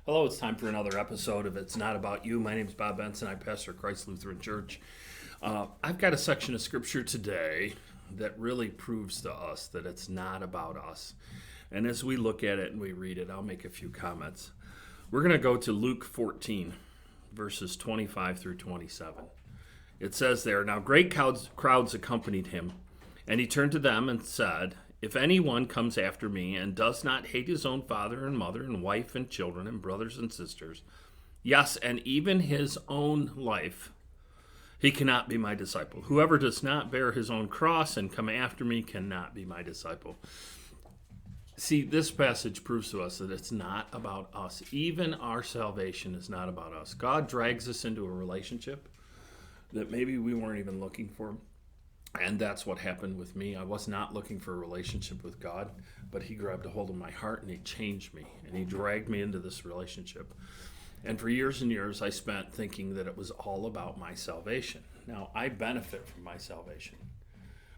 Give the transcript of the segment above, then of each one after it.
Hello, it's time for another episode of It's Not About You. My name is Bob Benson. I pastor Christ Lutheran Church. I've got a section of scripture today that really proves to us that it's not about us. And as we look at it and we read it, I'll make a few comments. We're going to go to Luke 14, verses 25 through 27. It says there, "Now great crowds accompanied him, and he turned to them and said, 'If anyone comes after me and does not hate his own father and mother and wife and children and brothers and sisters, yes, and even his own life, he cannot be my disciple. Whoever does not bear his own cross and come after me cannot be my disciple.'" See, this passage proves to us that it's not about us. Even our salvation is not about us. God drags us into a relationship that maybe we weren't even looking for. And that's what happened with me. I was not looking for a relationship with God, but he grabbed a hold of my heart and he changed me. And he dragged me into this relationship. And for years and years, I spent thinking that it was all about my salvation. Now, I benefit from my salvation.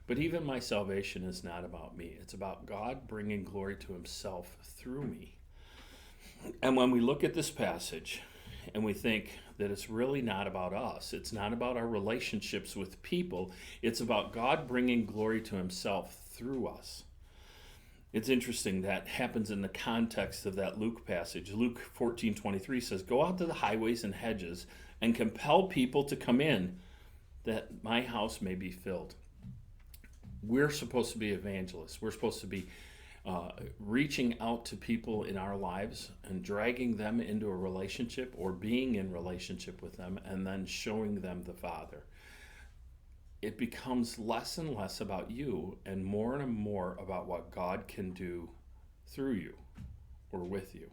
But even my salvation is not about me. It's about God bringing glory to himself through me. And when we look at this passage and we think that it's really not about us, it's not about our relationships with people, it's about God bringing glory to himself through us. It's interesting that happens in the context of that Luke passage. Luke 14:23 says, "Go out to the highways and hedges and compel people to come in, that my house may be filled." We're supposed to be evangelists. We're supposed to be reaching out to people in our lives and dragging them into a relationship or being in relationship with them and then showing them the Father. It becomes less and less about you and more about what God can do through you or with you.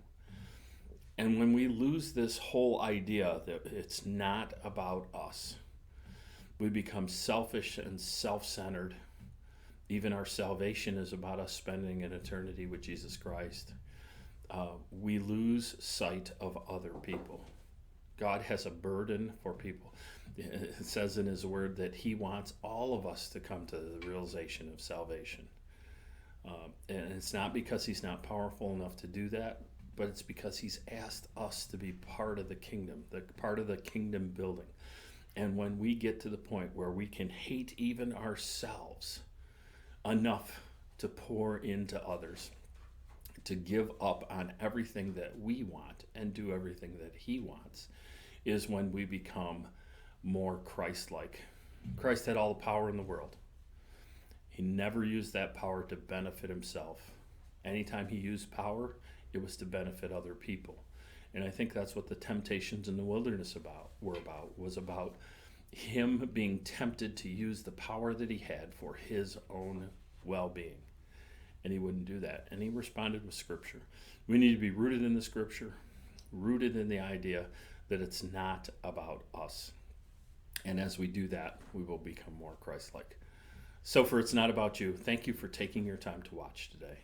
And when we lose this whole idea that it's not about us, we become selfish and self-centered. Even our salvation is about us spending an eternity with Jesus Christ. We lose sight of other people. God has a burden for people. It says in his word that he wants all of us to come to the realization of salvation. And it's not because he's not powerful enough to do that, but it's because he's asked us to be part of the kingdom, part of the kingdom building. And when we get to the point where we can hate even ourselves enough to pour into others, to give up on everything that we want and do everything that he wants, is when we become more Christ-like. Christ had all the power in the world. He never used that power to benefit himself. Anytime he used power, it was to benefit other people. And I think that's what the temptations in the wilderness was about him being tempted to use the power that he had for his own well-being. And he wouldn't do that. And he responded with Scripture. We need to be rooted in the Scripture, rooted in the idea that it's not about us. And as we do that, we will become more Christ-like. So for It's Not About You, thank you for taking your time to watch today.